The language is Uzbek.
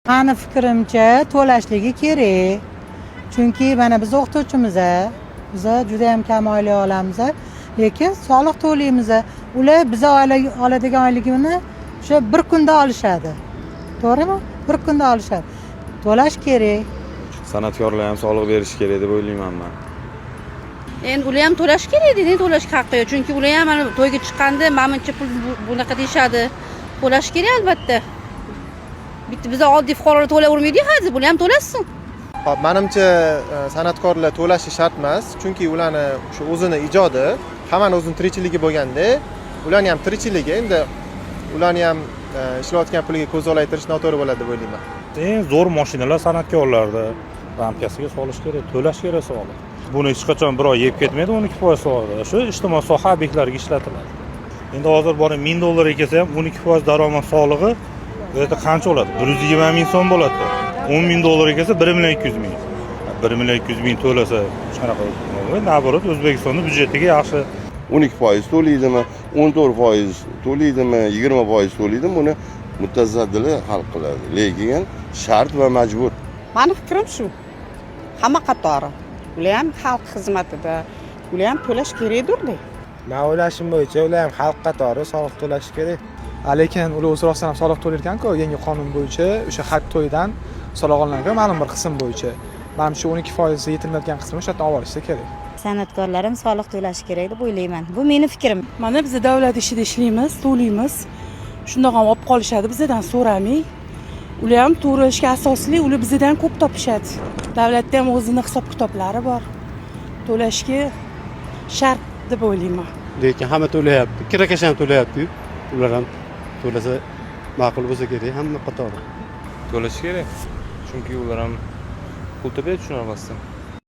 Mani fikrimcha to'lashligi kerak. Chunki mana biz o'qituvchimiz, biz juda ham kam oylik olamiz, lekin soliq to'laymiz. Ular biz oladigan oyligini o'sha bir kunda olishadi. To'g'rimi? Bir kunda olishadi. To'lash kerak. San'atkorlar ham soliq berish kerak deb o'ylayman men. Endi ular ham to'lash kerak dedi, to'lash haqqi yo'q. Chunki ular ham mana to'yga chiqqanda menimcha pul bunaqa deyshadi. To'lash kerak albatta. Bitta biz oddiy fuqarolar to'layvermaydi hozir, bular ham to'lasin. Hop, menimcha san'atkorlar to'lashi shart emas, chunki ularni shu o'zini ijodi, hammani o'zining tirikchiligi bo'lganda, ularning ham tirikchiligi, endi ularni ham ishlayotgan puliga ko'z olaytirish noto'g'ri bo'ladi deb o'ylayman. Eng zo'r mashinalar san'atkorlarda rampiyasiga solish kerak, to'lash kerak soliq. Buni hech qachon bir oy yeb ketmaydi 12% soliq. Shu ijtimoiy soha obyektlariga ishlatiladi. Endi hozir borib $1000 kelsa ham 12% daromad solig'i bu yerda qancha bo'ladi? 120 ming so'm bo'ladi. $10,000 kelsa 1,2 million. 1,2 million to'lasa hech qanaqa naborot O'zbekistonning byudjetiga yaxshi. 12% to'laydimi, 14% to'laydimi, 20% to'laydimi, buni mutasaddilar hal qiladi. Lekin shart va majbur. Mani fikrim shu. Hamma qatori. Ular ham xalq xizmatida, ular ham to'lash kerakdir-da. Men o'ylashim bo'yicha ular ham xalq qatori soliq to'lashi kerak. Lekin ular o'z rostdan ham soliq to'layotgan-ku, yangi qonun bo'yicha o'sha xalq to'yidan soliq olinadigan ma'lum bir qism bo'yicha. Menimcha 12% yetilmayotgan qismini o'sha yerdan olib olishsa kerak. San'atkorlar ham soliq to'lashi kerak deb o'ylayman. Bu meni fikrim. Mana biz davlat ishida ishlaymiz, to'laymiz. Shundoq ham olib qolishadi, bizdan so'ramay. Ular ham to'lashga asosli, ular bizdan ko'p topishadi. Davlatda ham o'zining hisob-kitoblari bor. To'lashga shart deb o'ylayman. Lekin hamma to'layapti, kirakash ham to'layapti-yu. Ular ham to'lasa ma'qul bo'lsa kerak, hamma qatori. To'lash kerak. Chunki ular ham pul topadi shu orqasidan.